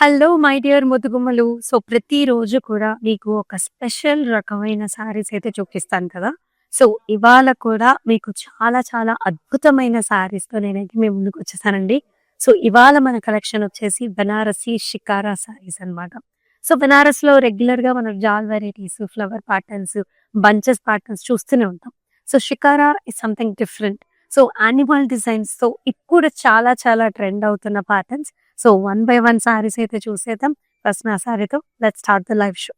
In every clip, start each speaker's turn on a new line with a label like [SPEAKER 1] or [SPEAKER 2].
[SPEAKER 1] Hello my dear ముదుగుమ్మలు. So, ప్రతిరోజు కూడా మీకు ఒక స్పెషల్ రకమైన శారీస్ అయితే చూపిస్తాను కదా! సో, ఇవాళ కూడా మీకు చాలా చాలా అద్భుతమైన శారీస్‌తో నేనైతే మీ ముందుకొచ్చేసానండి. సో, ఇవాళ మన కలెక్షన్ వచ్చేసి బనారసి షికారా శారీస్ అనమాట. సో, బనారస్‌లో రెగ్యులర్‌గా మనం jaal varieties, flower patterns, bunches patterns చూస్తూనే ఉంటాం. So, shikara is something different. So, animal డిజైన్స్‌తో ఇప్పుడు చాలా చాలా ట్రెండ్ అవుతున్న patterns. So, one by one sarees అయితే చూసేద్దాం. ఫస్ట్ నా సారీతో let's start the live show.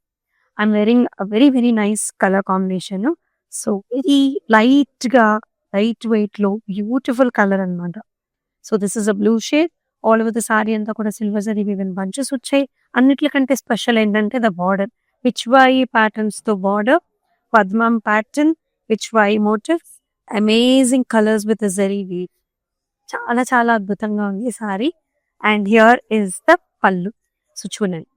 [SPEAKER 1] I'm wearing a very very nice colour combination. So, very లైట్‌గా, లైట్ వెయిట్‌లో బ్యూటిఫుల్ కలర్ అన్నమాట. So, this is a blue shade. All over the saree అంతా కూడా silver zari woven bunches వచ్చాయి. అన్నిట్లకంటే special ఏంటంటే the border. Pichwai ప్యాటర్న్స్‌తో border, పద్మం pattern, Pichwai motifs, amazing colours with zari weave. చాలా చాలా అద్భుతంగా ఉంది ఈ sari. And here is the pallu. So, చూడండి.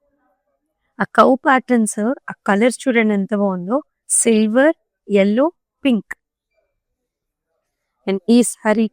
[SPEAKER 1] ఆ కౌ ప్యాటర్న్స్, ఆ కలర్స్ చూడండి ఎంత బాగుందో. Silver, yellow, pink. అండ్ ఈ sari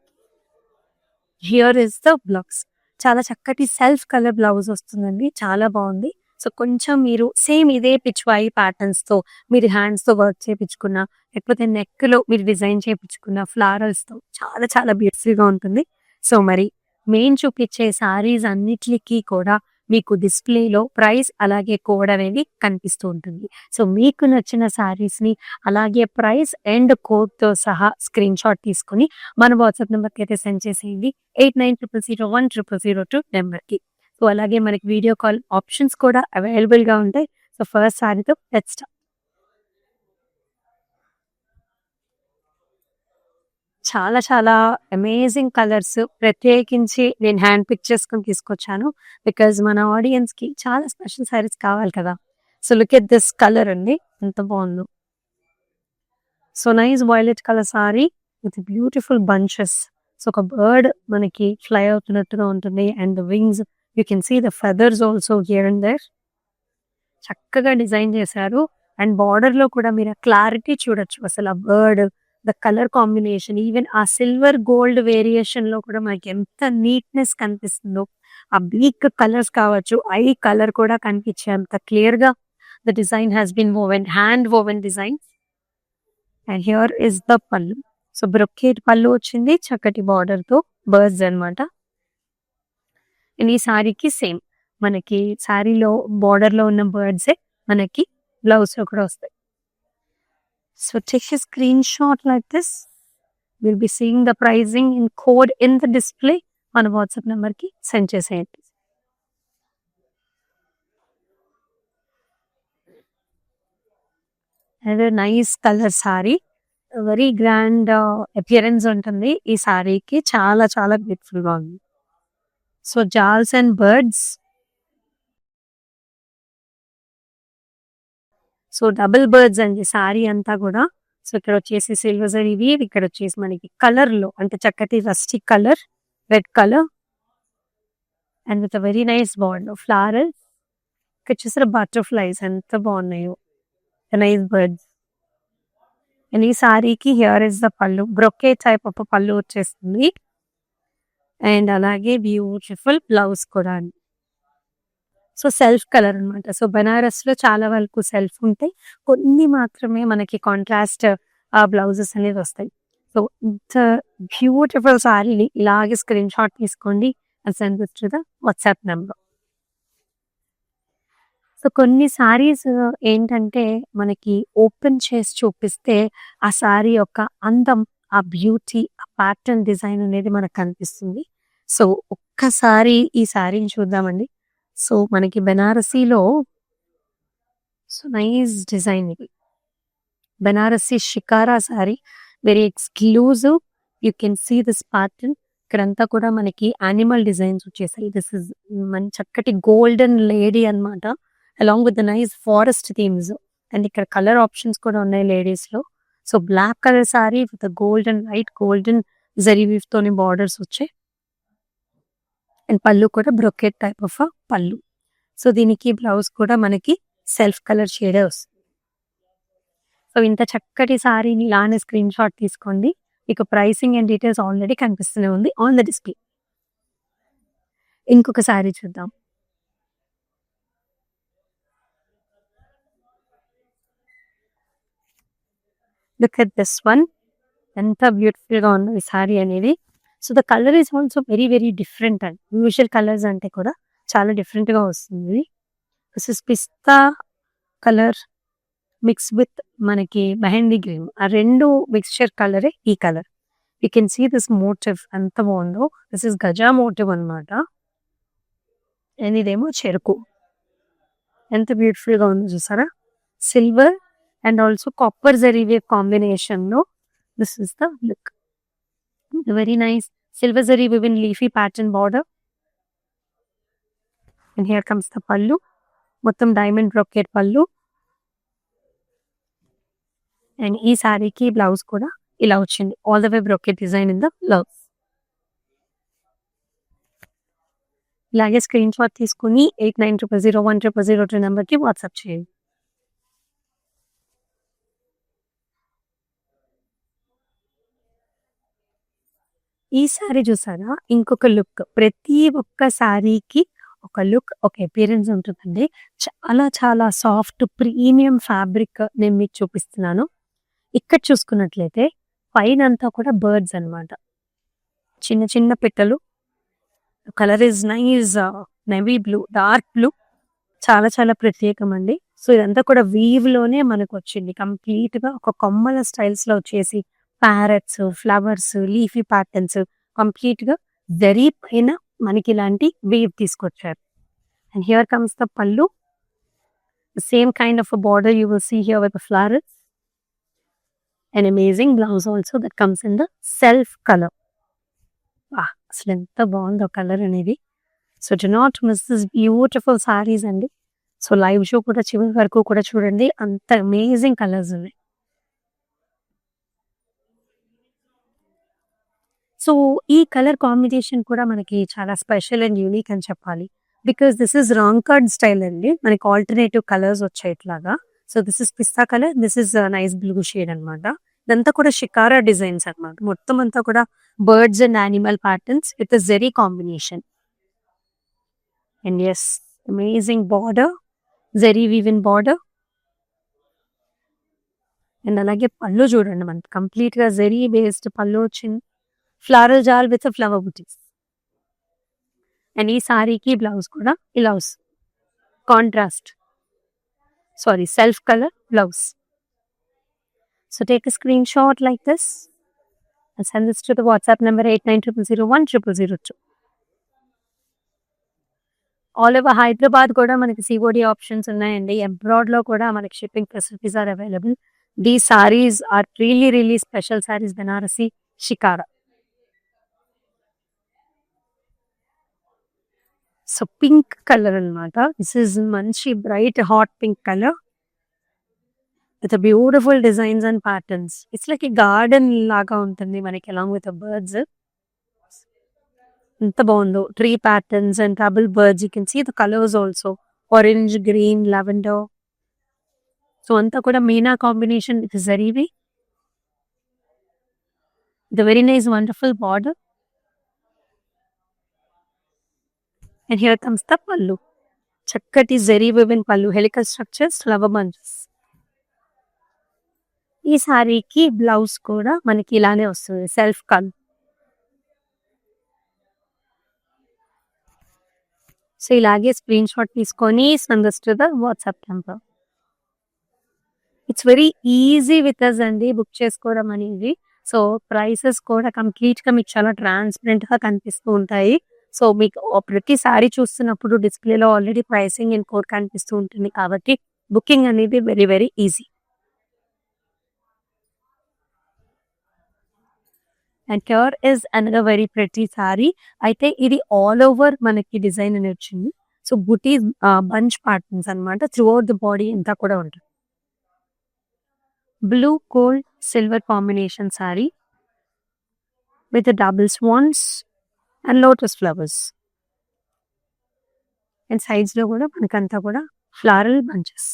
[SPEAKER 1] here is the blouse. చాలా చక్కటి సెల్ఫ్ కలర్ బ్లౌజ్ వస్తుందండి. చాలా బాగుంది. సో, కొంచెం మీరు సేమ్ ఇదే పిచ్వాయి ప్యాటర్న్స్‌తో మీరు హ్యాండ్స్‌తో వర్క్ చేపించుకున్న, లేకపోతే నెక్‌లో మీరు డిజైన్ చేపించుకున్న ఫ్లారల్స్‌తో చాలా చాలా బ్యూటిఫుల్‌గా ఉంటుంది. సో, మరి మెయిన్ చూపించే సారీస్ అన్నిట్లికి కూడా మీకు డిస్‌ప్లేలో ప్రైస్ అలాగే కోడ్ అనేది కనిపిస్తూ ఉంటుంది. సో, మీకు నచ్చిన సారీస్‌ని అలాగే ప్రైస్ అండ్ కోడ్‌తో సహా స్క్రీన్‌షాట్ తీసుకొని మన వాట్సాప్ నంబర్‌కి అయితే సెండ్ చేసేయండి. 8900010002 నంబర్‌కి. సో, అలాగే మనకి వీడియో కాల్ ఆప్షన్స్ కూడా అవైలబుల్‌గా ఉంటాయి. సో, ఫస్ట్ సారీతో లెట్స్ స్టార్ట్. చాలా చాలా అమేజింగ్ కలర్స్ ప్రత్యేకించి నేను హ్యాండ్ పిక్ చేసుకొని తీసుకొచ్చాను. బికాజ్ మన ఆడియన్స్‌కి చాలా స్పెషల్ సారీస్ కావాలి కదా! So, look at this colour అండి. ఎంత బావుందో. So, nice violet colour sorry with beautiful bunches. So, ఒక బర్డ్ మనకి ఫ్లై అవుతున్నట్టుగా ఉంటుంది. And the wings you can see the feathers also here and there. చక్కగా డిజైన్ చేశారు. అండ్ బార్డర్‌లో కూడా మీరు ఆ క్లారిటీ చూడొచ్చు. అసలు ఆ bird, the colour combination, even ఆ సిల్వర్ గోల్డ్ వేరియేషన్‌లో కూడా మనకి ఎంత నీట్‌నెస్ కనిపిస్తుందో. ఆ బ్లీక్ కలర్స్ కావచ్చు, ఐ కలర్ కూడా కనిపించేంత క్లియర్‌గా the design has been woven, hand woven design. And here is the pallu. So, brocade pallu వచ్చింది చక్కటి బార్డర్‌తో, బర్డ్స్ అన్నమాట. అండ్ ఈ సారీకి సేమ్ మనకి సారీలో బార్డర్‌లో ఉన్న బర్డ్సే మనకి బ్లౌజ్‌లో కూడా వస్తాయి. So, take a screenshot like this. We'll be seeing the pricing in code in the display. మన వాట్సాప్ నంబర్‌కి సెండ్ చేసేయండి. And nice colour saree. Very grand appearance ఉంటుంది ఈ సారీకి. చాలా చాలా బ్యూటిఫుల్‌గా ఉంది. So, jaals and birds. So, double birds అండి సారీ అంతా కూడా. సో, ఇక్కడొచ్చేసి సిల్వర్ జరీ వీవ్, ఇక్కడొచ్చేసి మనకి కలర్‌లో అంటే చక్కటి rustic colour, red colour and with a very nice border floral. ఇక్కడ చూసారా బటర్‌ఫ్లైస్ ఎంత బాగున్నాయో. Nice birds. అండ్ ఈ సారీకి హియర్ ఇస్ ద పల్లు. బ్రొకేట్ టైప్ ఆఫ్ పల్లు వచ్చేస్తుంది. అండ్ అలాగే బ్యూటిఫుల్ బ్లౌజ్ కూడా అండి. సో, సెల్ఫ్ కలర్ అనమాట. సో, బనారస్‌లో చాలా వరకు సెల్ఫ్ ఉంటాయి. కొన్ని మాత్రమే మనకి కాంట్రాస్ట్ బ్లౌజెస్ అనేవి వస్తాయి. సో, ఇంత బ్యూటిఫుల్ సారీని ఇలాగే స్క్రీన్‌షాట్ తీసుకోండి and send it to the WhatsApp number. So, కొన్ని సారీస్ ఏంటంటే మనకి ఓపెన్ చేసి చూపిస్తే ఆ సారీ యొక్క అందం, ఆ బ్యూటీ, ఆ ప్యాటర్న్ డిజైన్ అనేది మనకు కనిపిస్తుంది. సో, ఒక్కసారి ఈ సారీని చూద్దామండి. సో, మనకి బెనారసీలో సో, నైస్ డిజైన్ ఇది. Banarasi shikara saree. Very exclusive. You can see this pattern. ఇక్కడంతా కూడా మనకి యానిమల్ డిజైన్స్ వచ్చేసాయి. దిస్ ఇస్ చక్కటి గోల్డెన్ లేడీ అన్నమాట. Along with the nice forest themes. And ఇక్కడ కలర్ ఆప్షన్స్ కూడా ఉన్నాయి లేడీస్‌లో. So, black colour sorry with golden, light golden zari weave తోని బార్డర్స్ వచ్చాయి. అండ్ పళ్ళు కూడా brocade type of pallu. So, దీనికి బ్లౌజ్ కూడా మనకి సెల్ఫ్ కలర్ షేడే వస్తుంది. సో, ఇంత చక్కటి సారీని ఇలానే స్క్రీన్‌షాట్ తీసుకోండి. మీకు ప్రైసింగ్ అండ్ డీటెయిల్స్ ఆల్రెడీ కనిపిస్తూనే ఉంది ఆన్ ద డిస్‌ప్లే. ఇంకొక సారీ చూద్దాం. Look at this one. ఎంత బ్యూటిఫుల్‌గా ఉందో ఈ సారీ అనేది. So, the colour is also very, very different అండి. యూజువల్ కలర్స్ అంటే కూడా చాలా డిఫరెంట్‌గా వస్తుంది. This is pista colour mix with మనకి మెహందీ గ్రీన్. ఆ 2 మిక్స్చర్ కలరే ఈ colour. You can see this motif ఎంత బావుందో. దిస్ ఇస్ గజా మోటివ్ అనమాట. అండ్ ఇదేమో చెరుకు. ఎంత బ్యూటిఫుల్‌గా ఉందో చూసారా? Silver and also copper zari weave కాంబినేషన్‌లో this is the look. Very nice. Silver zari woven leafy pattern border. And here comes the pallu. మొత్తం డైమండ్ బ్రొకేట్ పల్లు. అండ్ ఈ సారీకి బ్లౌజ్ కూడా ఇలా వచ్చింది. All the way brocade design in the blouse. ఇలాగే screen shot తీసుకొని 8900010002 నెంబర్‌కి వాట్సాప్ చేయండి. ఈ సారీ చూసారా? ఇంకొక లుక్. ప్రతి ఒక్క సారీకి ఒక లుక్, ఒక అపియరెన్స్ ఉంటుందండి. చాలా చాలా సాఫ్ట్ ప్రీమియం ఫ్యాబ్రిక్ నేను మీకు చూపిస్తున్నాను. ఇక్కడ చూసుకున్నట్లయితే పైనంతా కూడా బర్డ్స్ అన్నమాట. చిన్న చిన్న పిట్టలు. Colour is nice navy blue, dark blue. చాలా చాలా ప్రత్యేకమండి. సో, ఇదంతా కూడా వీవ్‌లోనే మనకొచ్చింది. కంప్లీట్‌గా ఒక కొమ్మల స్టైల్స్‌లో వచ్చేసి ప్యారట్స్, ఫ్లవర్స్, లీఫీ ప్యాటర్న్స్ కంప్లీట్‌గా జరీ పైన మనకిలాంటి వీవ్ తీసుకొచ్చారు. అండ్ హియర్ కమ్స్ ద పల్లు. Same kind of a border you will see here with the flowers. An amazing blouse also that comes in the self color. అసలెంత బావుందో colour అనేది. So, do not miss this beautiful sarees అండి. So, live show కూడా చివరి వరకు కూడా చూడండి. అంత అమేజింగ్ కలర్స్ ఉన్నాయి. సో, ఈ కలర్ కాంబినేషన్ కూడా మనకి చాలా స్పెషల్ అండ్ యూనిక్ అని చెప్పాలి. Because this is rangkat style అండి. మనకి ఆల్టర్‌నేటివ్ కలర్స్ వచ్చాయి ఇట్లాగా. So, this is pista colour, this is nice blue shade అనమాట. ఇదంతా కూడా షికారా డిజైన్స్ అనమాట. మొత్తం అంతా కూడా birds and animal patterns with zari combination. And yes, amazing border, zari woven border. And అలాగే పళ్ళు చూడండి మనకి కంప్లీట్‌గా జెరీ బేస్డ్ పళ్ళు వచ్చింది. ఫ్లారల్ జాల్ విత్ ఫ్లవర్ బుటీస్. అండ్ ఈ సారీకి బ్లౌజ్ కూడా ఇలా వస్తుంది. Contrast. Sorry, self colour blouse. So, take a screenshot like this and send this to the WhatsApp number 8900010002. All over Hyderabad కూడా మనకి COD ఆప్షన్స్ ఉన్నాయండి. అబ్రాడ్‌లో కూడా మనకి shipping facilities are available. These saris are really, really special saris Banarasi shikara. So, pink colour అనమాట. This is మంచి bright hot pink colour with beautiful designs and patterns. It's like a garden లాగా ఉంటుంది మనకి along with birds. ఎంత బావుందో. Tree patterns and double birds. You can see the colours also. Orange, green, lavender. So, అంతా కూడా meena combination with జరీవి. The very nice wonderful border. And here comes the pallu. చక్కటి zari woven pallu, helical structures, flower bunches. ఈ సారీకి blouse కూడా మనకి ఇలానే వస్తుంది. Self colour. సో, ఇలాగే స్క్రీన్ షాట్ తీసుకొని send this to the WhatsApp number. It's very easy with us అండి బుక్ చేసుకోవడం అనేది. సో, ప్రైసెస్ కూడా కంప్లీట్‌గా మీకు చాలా ట్రాన్స్‌పరెంట్‌గా కనిపిస్తూ ఉంటాయి. సో, మీకు ప్రతి సారీ చూస్తున్నప్పుడు డిస్‌ప్లేలో ఆల్రెడీ ప్రైసింగ్ అండ్ కోడ్ కనిపిస్తూ ఉంటుంది కాబట్టి బుకింగ్ అనేది very, very easy. And here is another very pretty sorry. అయితే ఇది ఆల్ ఓవర్ మనకి డిజైన్ అనేది వచ్చింది. సో, బుటీస్ బంచ్ ప్యాటర్న్స్ అనమాట. త్రూ ఔట్ ద బాడీ అంతా కూడా ఉంటుంది. Blue, gold, silver combination saree with double swans and lotus flowers. And సైడ్స్‌లో కూడా మనకంతా కూడా ఫ్లారల్ బంచెస్.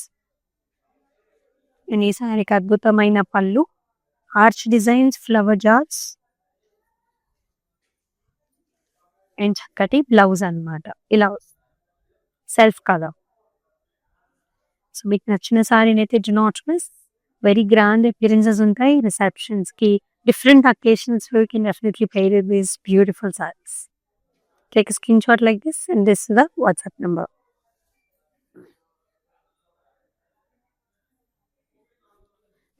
[SPEAKER 1] అండ్ ఈ సారీకి అద్భుతమైన పళ్ళు, arch designs, flower jars and చక్కటి బ్లౌజ్ అనమాట. ఇలా సెల్ఫ్ కలర్. సో, మీకు నచ్చిన సారీనైతే do not miss. Very grand appearances ఉంటాయి రిసెప్షన్స్‌కి. డిఫరెంట్ అకేషన్స్‌లో you can definitely pair with these beautiful sarees. Take a screenshot like this and this is the WhatsApp number.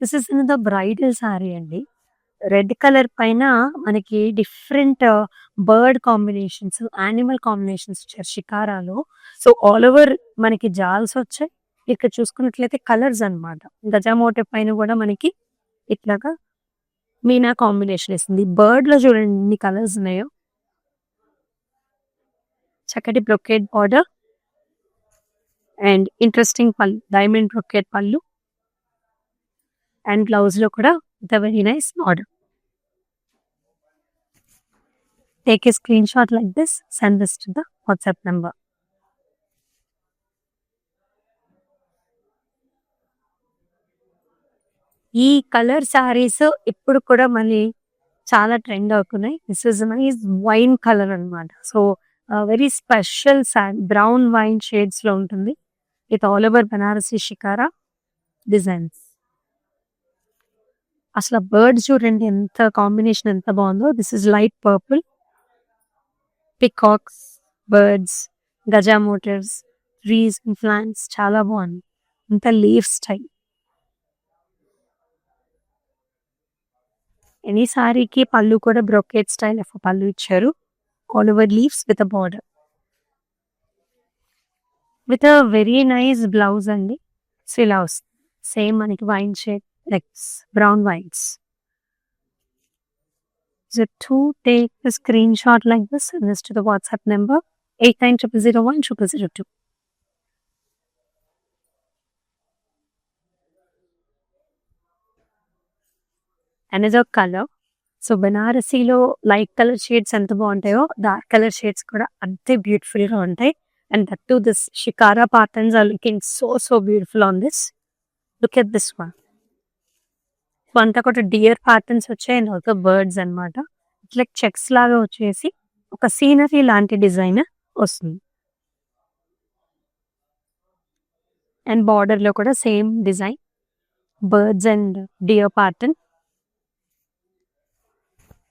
[SPEAKER 1] This is another bridal saree అండి. Red colour పైన మనకి different bird combinations, animal combinations ఇచ్చారు షికారాలో. So, all over మనకి జాల్స్ వచ్చాయి. ఇక్కడ చూసుకున్నట్లయితే colours అన్నమాట. గజామోటి పైన కూడా మనకి ఇట్లాగా మీనా కాంబినేషన్ ఇస్తుంది. బర్డ్‌లో చూడండి ఎన్ని కలర్స్ ఉన్నాయో. చక్కటి బ్రొకేడ్ బార్డర్ అండ్ ఇంట్రెస్టింగ్ పళ్ళు, డైమండ్ బ్రొకేడ్ పళ్ళు అండ్ బ్లౌజ్‌లో కూడా with a very nice border. Take a screenshot like this, send this to the WhatsApp number. ఈ కలర్ సారీస్ ఇప్పుడు కూడా మళ్ళీ చాలా ట్రెండ్ అవుతున్నాయి. This is nice wine colour అన్నమాట. So, very special saree brown wine షేడ్స్‌లో ఉంటుంది. With all over Banarasi shikara designs. అసలు బర్డ్స్ చూడండి ఎంత కాంబినేషన్ ఎంత బాగుందో. This is light purple, peacocks, birds, గజా మోటివ్స్, ట్రీస్ అండ్ ప్లాంట్స్ చాలా బాగుంది. అంతా లీఫ్ స్టైల్. ఎనీ సారీకి పళ్ళు కూడా బ్రొకేడ్ స్టైల్ ఆఫ్ పళ్ళు ఇచ్చారు. All over leaves with a border. With a very nice blouse అండి. సో, ఇలా వస్తుంది. సేమ్ మనకి wine shade like brown wines. So, to take the screenshot like this, send this to the WhatsApp number 8900010002. Another color. So, బనారసీలో light colour shades ఎంత బాగుంటాయో dark colour shades కూడా అంతే బ్యూటిఫుల్‌గా ఉంటాయి. And that to this shikara patterns are looking so beautiful on this. Look at this one. So, అంతా కూడా deer patterns వచ్చాయి అండ్ ఆల్సో బర్డ్స్ అన్నమాట. ఇట్లా చెక్స్ లాగా వచ్చేసి ఒక సీనరీ లాంటి డిజైన్ వస్తుంది. అండ్ బార్డర్‌లో కూడా same design birds and dear pattern.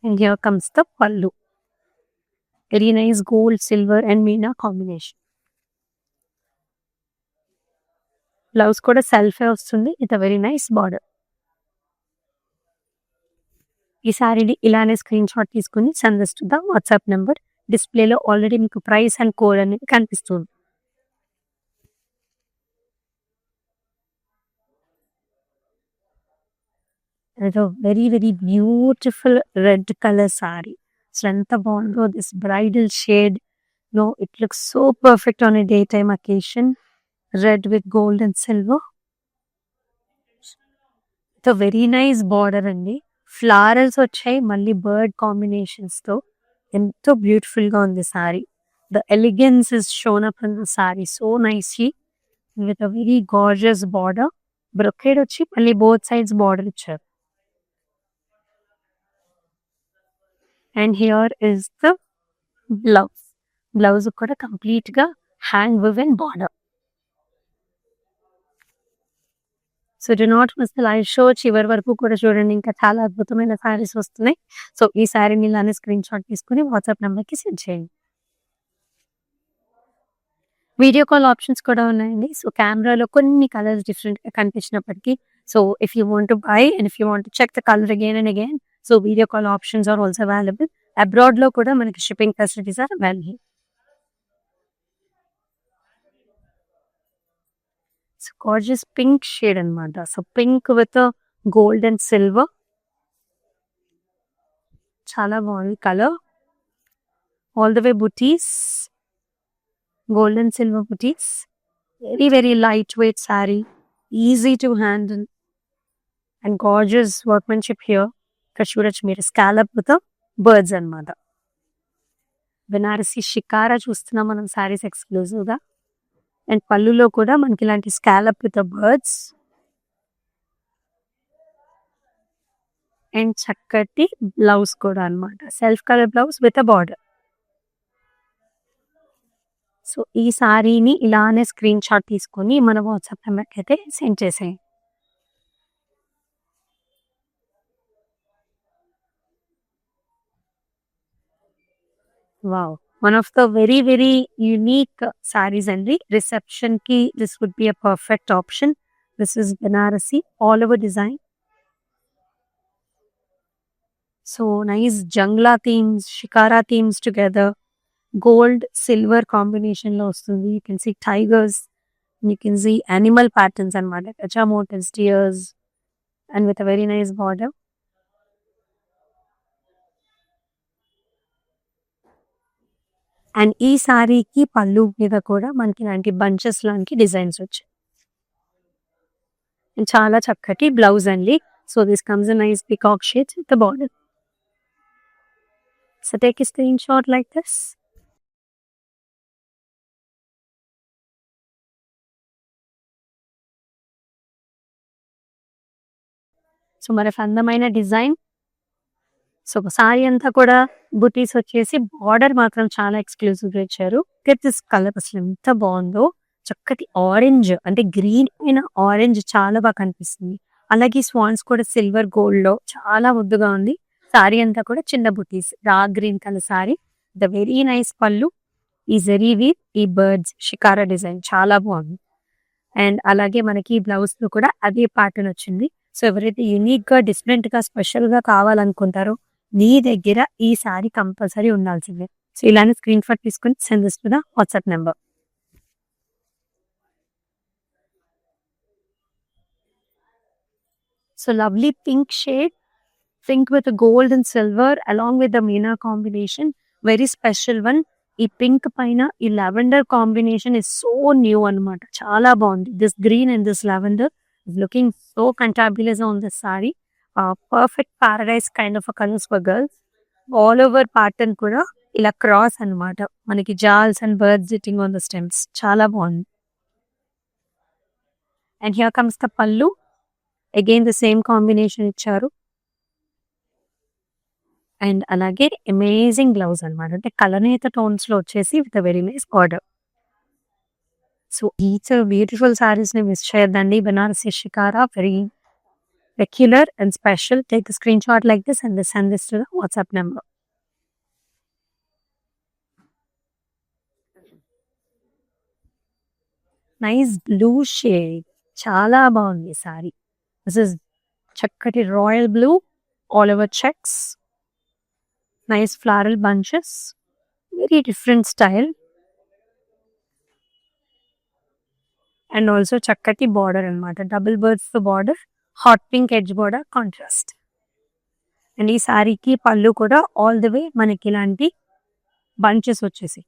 [SPEAKER 1] And here comes the pallu. Very nice gold, silver and meena combination. Blouse కూడా సెల్ఫే వస్తుంది with a very nice border. ఈ సారీని ఇలానే స్క్రీన్ షాట్ తీసుకుని send this to the WhatsApp number. డిస్ప్లేలో already మీకు price and code అనేది కనిపిస్తుంది. అదో very beautiful red colour sari. అసలు ఎంత బాగుందో this bridal shade. No, it looks so perfect on a day time occasion. Red with gold and silver. So, very nice border అండి. Florals వచ్చాయి మళ్ళీ బర్డ్ కాంబినేషన్స్‌తో. ఎంతో బ్యూటిఫుల్‌గా ఉంది sorry. The elegance is shown up in the sorry so nicely with a very gorgeous border. Brocade వచ్చి మళ్ళీ both sides border ఇచ్చారు. And here is the blouse. Blouse కూడా కంప్లీట్‌గా hand woven border. So, do not miss the live show. చివరి వరకు కూడా చూడండి. ఇంకా చాలా అద్భుతమైన సారీస్ వస్తున్నాయి. సో, ఈ సారీని ఇలానే స్క్రీన్ షాట్ తీసుకొని వాట్సాప్ నెంబర్‌కి సెండ్ చేయండి. వీడియో కాల్ ఆప్షన్స్ కూడా ఉన్నాయండి. సో, కెమెరాలో కొన్ని కలర్స్ డిఫరెంట్‌గా కనిపించినప్పటికీ, so, if you want to buy and if you want to check the colour again and again, so, video call options are also available. అబ్రాడ్‌లో కూడా మనకి shipping facilities are available. So, gorgeous pink shade అన్నమాట. So, pink with gold and silver. చాలా బాగుంది colour. All the way buttis, gold and silver buttis. Very light weight sorry, easy to handle and gorgeous workmanship here. ఇక్కడ చూడొచ్చు మీరు scallop with birds అన్నమాట. బనారసి షికారా చూస్తున్నాం మనం సారీస్ ఎక్స్‌క్లూజివ్‌గా. అండ్ పళ్ళులో కూడా మనకి ఇలాంటి స్కాలప్ విత్ బర్డ్స్ అండ్ చక్కటి బ్లౌజ్ కూడా అన్నమాట. Self colour blouse with border. So, ఈ సారీని ఇలానే స్క్రీన్ షాట్ తీసుకొని మన వాట్సాప్ నెంబర్‌కి అయితే సెండ్ చేసేయండి. Wow! One of the very, very unique sarees అండి. రిసెప్షన్‌కి this would be a perfect option. This is Banarasi all over design. So nice jangla themes, shikara themes together. Gold, silver కాంబినేషన్‌లో వస్తుంది. You can see tigers, you can see animal patterns అన్నమాట. గజా motifs, deers and with a very nice border. And ఈ సారీకి పళ్ళు మీద కూడా మనకి ఇలాంటి బంచెస్ లాంటి డిజైన్స్ వచ్చాయి. అండ్ చాలా చక్కటి బ్లౌజ్ అండి. So this comes a nice peacock shades with the border. So take a screen shot like this. So మరి అందమైన డిజైన్. సో సారీ అంతా కూడా బుటీస్ వచ్చేసి బార్డర్ మాత్రం చాలా ఎక్స్‌క్లూజివ్‌గా ఇచ్చారు. గెట్ దిస్ కలర్ అసలు ఎంత బావుందో. చక్కటి ఆరెంజ్ అంటే గ్రీన్ అయిన ఆరెంజ్ చాలా బాగా కనిపిస్తుంది. అలాగే స్వాన్స్ కూడా సిల్వర్ గోల్డ్‌లో చాలా ముద్దుగా ఉంది. సారీ అంతా కూడా చిన్న బుటీస్. Dark green colour sorry. The very nice పళ్ళు. ఈ జరీ వీవ్, ఈ బర్డ్స్, షికారా డిజైన్ చాలా బావుంది. అండ్ అలాగే మనకి బ్లౌజ్‌లో కూడా అదే ప్యాటర్న్ వచ్చింది. సో ఎవరైతే యూనిక్‌గా, డిఫరెంట్‌గా, స్పెషల్‌గా కావాలనుకుంటారో మీ దగ్గర ఈ సారీ కంపల్సరీ ఉండాల్సిందే. సో ఇలానే స్క్రీన్ షాట్ తీసుకొని send this to the WhatsApp number. So lovely pink shade, pink with gold and silver along with the meena combination. Very special one. ఈ పింక్ పైన ఈ lavender combination is so new అన్నమాట. చాలా బాగుంది. This green and this lavender is looking so fantabulous on this saree. Perfect paradise kind of colours for girls. All over pattern కూడా ఇలా cross అన్నమాట. మనకి jaals and birds sitting on the stems. చాలా బాగుంది. And here comes the pallu. Again the same combination ఇచ్చారు. And అలాగే amazing blouse అన్నమాట. అంటే కలనేత టోన్స్‌లో వచ్చేసి with a very nice border. So each beautiful సారీస్‌ని మిస్ చేయొద్దండి. Banarasi shikara very peculiar and special. Take a screen shot like this and send this to the WhatsApp number. Nice blue shade. చాలా బాగుంది ఈ సారీ. దిస్ ఇస్ చక్కటి royal blue all over checks. Nice floral bunches. Very different style. And also చక్కటి border అన్నమాట. Double birds border, hot pink edge border contrast. And ఈ సారీకి పళ్ళు కూడా ఆల్ ది వే మనకి ఇలాంటి బంచెస్ వచ్చేసి.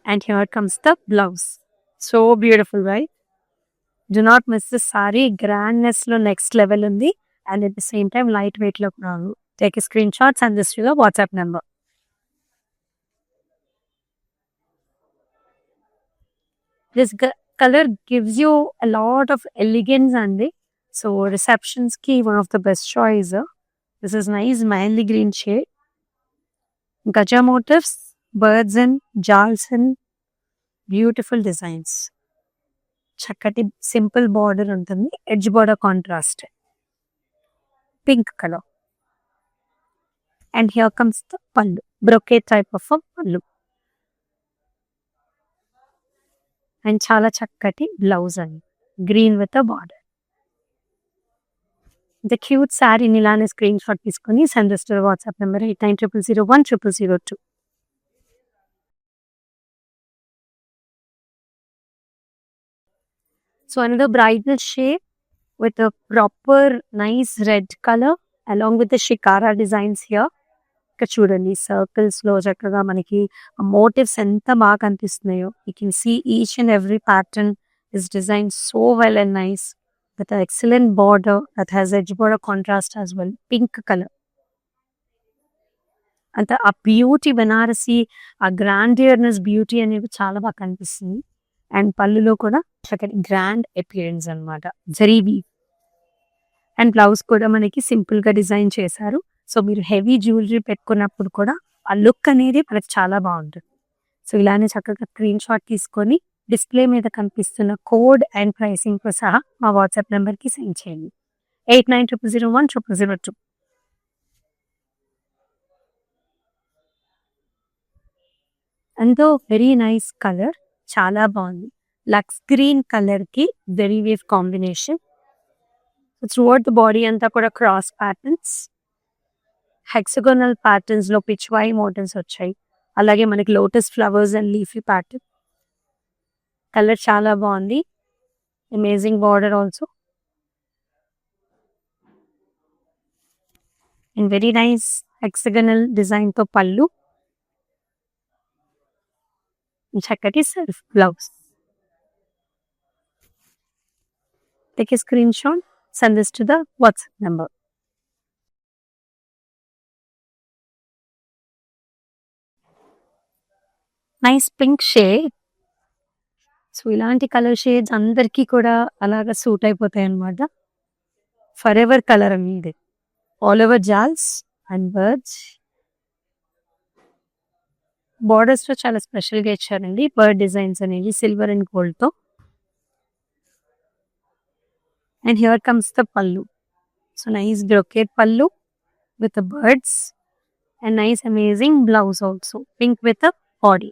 [SPEAKER 1] And here comes the blouse. So beautiful right. Do not miss this saree. గ్రాండ్నెస్‌లో నెక్స్ట్ లెవెల్ ఉంది. And at the same time light వెయిట్‌లో కూడా ఉంది. Take a screen shot, send this to the WhatsApp number. This colour gives you a lot of elegance అండి. So రిసెప్షన్స్‌కి one of the best choice. This is nice mehndi green shade. గజా motifs, birds and jaals and beautiful designs. చక్కటి simple border ఉంటుంది. Edge border contrast. Pink colour. And here comes the pallu. Brocade type of pallu. And చాలా చక్కటి blouse అండి. Green with border. The cute సారీని ఇలానే screen shot తీసుకొని send this to WhatsApp number 8900010002. So another bridal shade with a proper nice red color along with the shikara designs here. ఇక్కడ చూడండి సర్కిల్స్‌లో చక్కగా మనకి మోటివ్స్ ఎంత బాగా కనిపిస్తున్నాయో. You can see each and every pattern is design so well and nice with excellent border that has edge border contrast as well. Pink colour. అంత ఆ beauty Banarasi, ఆ గ్రాండియర్‌నెస్ బ్యూటీ అనేది చాలా బాగా కనిపిస్తుంది. అండ్ పళ్ళులో కూడా చక్కటి గ్రాండ్ అపియరెన్స్ అన్నమాట. జరీ వీవ్. అండ్ బ్లౌజ్ కూడా మనకి సింపుల్‌గా డిజైన్ చేశారు. సో మీరు హెవీ జ్యువెలరీ పెట్టుకున్నప్పుడు కూడా ఆ లుక్ అనేది మనకి చాలా బాగుంటుంది. సో ఇలానే చక్కగా స్క్రీన్ షాట్ తీసుకొని డిస్ప్లే మీద కనిపిస్తున్న కోడ్ అండ్ ప్రైసింగ్‌తో సహా మా వాట్సాప్ నెంబర్‌కి సెండ్ చేయండి. 8900010002. ఎంతో వెరీ నైస్ కలర్, చాలా బాగుంది. లక్స్ గ్రీన్ కలర్ కి very wave combination. Through out the body అంతా కూడా క్రాస్ ప్యాటర్న్స్, హెక్సగోనల్ ప్యాటర్న్స్ లో పిచ్వాయి మోటివ్స్ వచ్చాయి. అలాగే మనకి lotus flowers and leafy pattern. Colour చాలా బాగుంది. Amazing border also and very nice hexagonal design తో పళ్ళు, చక్కటి self blouse. Take a screen shot, send this to the WhatsApp number. Nice pink shade. So ఇలాంటి colour shades అందరికీ కూడా అలాగా suit అయిపోతాయి అన్నమాట. ఫర్ ఎవర్ కలర్ అనేది all over jaals and birds. Borders లో చాలా స్పెషల్ గా ఇచ్చారండి బర్డ్ డిజైన్స్ అనేవి సిల్వర్ అండ్ గోల్డ్ తో. And here comes the pallu. So nice brocade pallu with birds and nice amazing blouse also pink with body.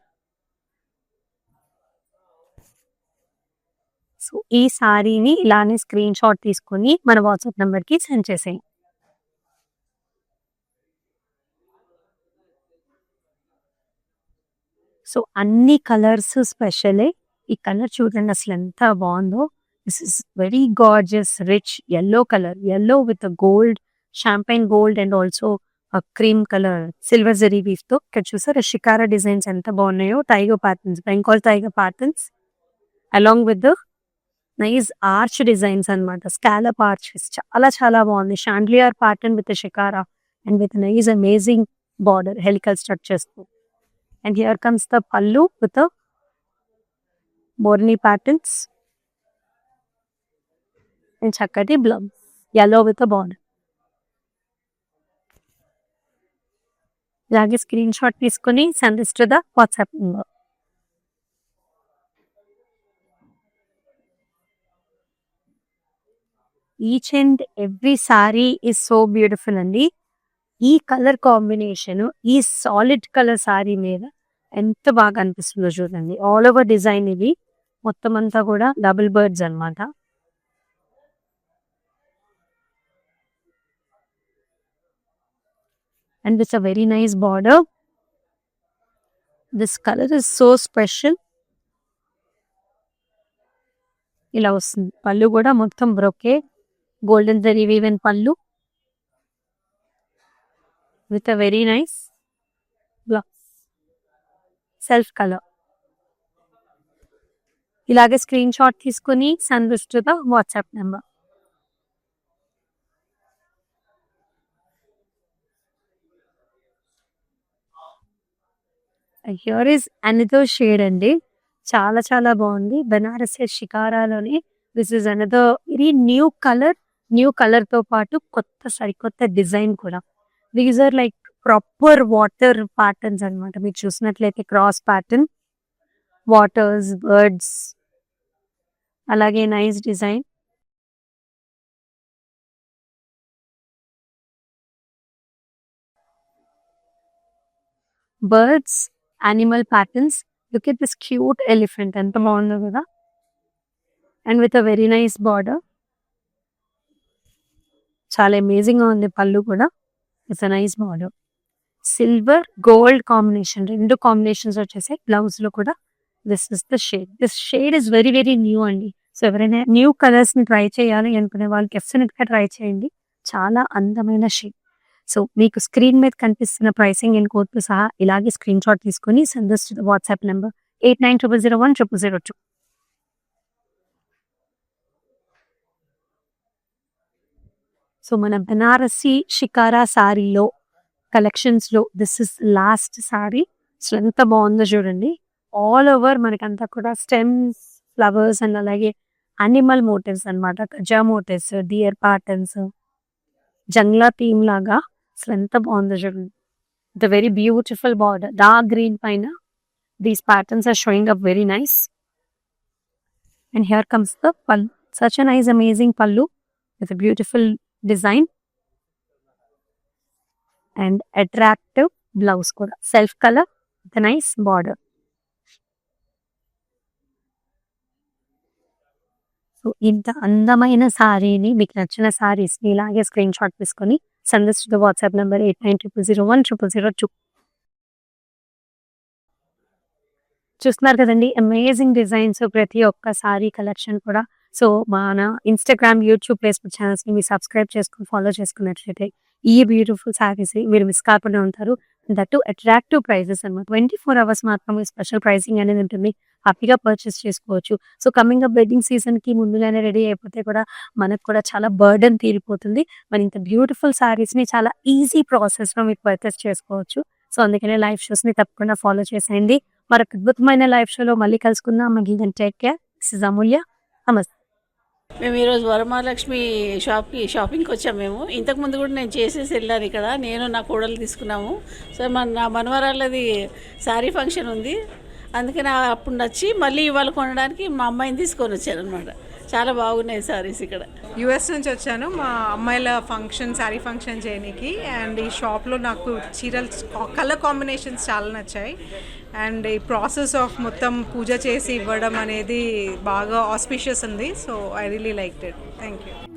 [SPEAKER 1] So ఈ సారీని ఇలానే స్క్రీన్ షాట్ తీసుకొని మన వాట్సాప్ నెంబర్ కి సెండ్ చేసేయండి. సో అన్ని కలర్స్ స్పెషలే. ఈ కలర్ చూడండి అసలు ఎంత బాగుందో. This is very gorgeous rich yellow colour, yellow విత్ gold, champagne gold and also cream colour silver zari weave తో. ఇక్కడ చూసారా షికారా డిజైన్స్ ఎంత బాగున్నాయో, tiger patterns, Bengal tiger patterns along with the nice arch designs అన్నమాట, స్కాలప్ ఆర్చెస్. చాలా చాలా బాగుంది. Chandelier pattern with shikara and with nice amazing border helical structures. And here comes the pallu with the Morni patterns and chakati blouse, yellow with the border. ఇలాగే screen shot తీసుకొని send this to the WhatsApp number. Each and every sorry is so beautiful అండి. ఈ colour combination ఈ solid colour sorry మీద ఎంత బాగా అనిపిస్తుందో చూడండి. ఆల్ ఓవర్ డిజైన్ ఇది మొత్తం అంతా కూడా డబుల్ బర్డ్స్ అన్నమాట. And with a very nice border. This colour is so special. ఇలా వస్తుంది. పళ్ళు కూడా మొత్తం brocade golden zari woven pallu with a very nice blouse, self color. ఇలాగే స్క్రీన్ షాట్ తీసుకుని send this to the WhatsApp number. Here is another shade అండి. చాలా చాలా బాగుంది. బెనారస్ షికారాలోని this is another very new colour. New colour తో పాటు కొత్త సరికొత్త డిజైన్ కూడా. These are like proper water patterns అన్నమాట. మీరు చూసినట్లయితే క్రాస్ ప్యాటర్న్, వాటర్స్, బర్డ్స్, అలాగే nice design. Birds, animal patterns. Look at this cute elephant, ఎంత బాగుందో కదా. And with a very nice border. చాలా అమేజింగ్ గా ఉంది పళ్ళు కూడా. It's a nice border. Silver gold combination, రెండు కాంబినేషన్స్ వచ్చేసి బ్లౌజ్ లో కూడా. This is the shade. This shade is very very new అండి. సో ఎవరైనా న్యూ కలర్స్ ని ట్రై చేయాలి అనుకునే వాళ్ళకి డెఫినెట్ గా ట్రై చేయండి. చాలా అందమైన షేడ్. సో మీకు స్క్రీన్ మీద కనిపిస్తున్న ప్రైసింగ్ అండ్ కోడ్ తో సహా ఇలాగే స్క్రీన్ షాట్ తీసుకుని send this to the WhatsApp number 8900010002. So మన బెనారసి షికారా సారీలో కలెక్షన్స్ లో this is last saree. So ఎంత బాగుందో చూడండి. ఆల్ ఓవర్ మనకంతా కూడా స్టెమ్స్, ఫ్లవర్స్ అండ్ అలాగే అనిమల్ మోటివ్స్ అన్నమాట. గజా motifs, deer patterns, jangla theme లాగా. అసలు ఎంత బాగుందో చూడండి. The very beautiful border, dark green పైన these patterns are showing up very nice. And here comes the పల్లు. Such a nice amazing pallu with beautiful design and attractive blouse కూడా. Self colour with nice border. So ఇంత అందమైన సారీని మీకు నచ్చిన సారీస్‌ని ఇలాగే స్క్రీన్‌షాట్ తీసుకొని send this to the WhatsApp number 8900010002 చూస్తున్నారు కదండీ! అమేజింగ్ డిజైన్స్ ప్రతి ఒక్క సారీ కలెక్షన్ కూడా. సో, మన ఇన్‌స్టాగ్రామ్, యూట్యూబ్, ఫేస్‌బుక్ ఛానెల్స్‌ని మీరు సబ్స్క్రైబ్ చేసుకొని, ఫాలో చేసుకున్నట్లయితే ఈ బ్యూటిఫుల్ సారీస్‌ని మీరు మిస్ కాకుండా ఉంటారు. దట్ టూ అట్రాక్టివ్ ప్రైజెస్ అన్నమాట. 24 అవర్స్ మాత్రమే స్పెషల్ ప్రైజింగ్ అనేది ఉంటుంది. హ్యాపీగా పర్చేస్ చేసుకోవచ్చు. సో, కమింగ్ అప్ వెడ్డింగ్ సీజన్‌కి ముందుగానే రెడీ అయిపోతే కూడా మనకు కూడా చాలా బర్డెన్ తీరిపోతుంది. మరి ఇంత బ్యూటిఫుల్ సారీస్‌ని చాలా ఈజీ ప్రాసెస్‌లో మీరు పర్చేస్ చేసుకోవచ్చు. సో, అందుకనే లైవ్ షోస్‌ని తప్పకుండా ఫాలో చేసేయండి. మరొక అద్భుతమైన లైవ్ షోలో మళ్ళీ కలుసుకుందాం. Until then take care. This is Amulya. నమస్తే.
[SPEAKER 2] మేము ఈరోజు వరమహాలక్ష్మి షాపింగ్కి వచ్చాము మేము. ఇంతకుముందు కూడా నేను చేసేసి వెళ్ళాను ఇక్కడ. నేను నా కోడలు తీసుకున్నాము. సో నా మనవరాళ్ళది శారీ ఫంక్షన్ ఉంది. అందుకని అప్పుడు నచ్చి మళ్ళీ ఇవాళ కొనడానికి మా అమ్మాయిని తీసుకొని వచ్చాను అనమాట. చాలా బాగున్నాయి సారీస్ ఇక్కడ.
[SPEAKER 3] యూఎస్ నుంచి వచ్చాను మా అమ్మాయిల ఫంక్షన్ శారీ ఫంక్షన్ చేయడానికి. అండ్ ఈ షాప్లో నాకు చీరలు కలర్ కాంబినేషన్స్ చాలా నచ్చాయి. అండ్ ఈ ప్రాసెస్ ఆఫ్ మొత్తం పూజ చేసి ఇవ్వడం అనేది బాగా ఆస్పిషియస్ ఉంది. So I really liked it. Thank you.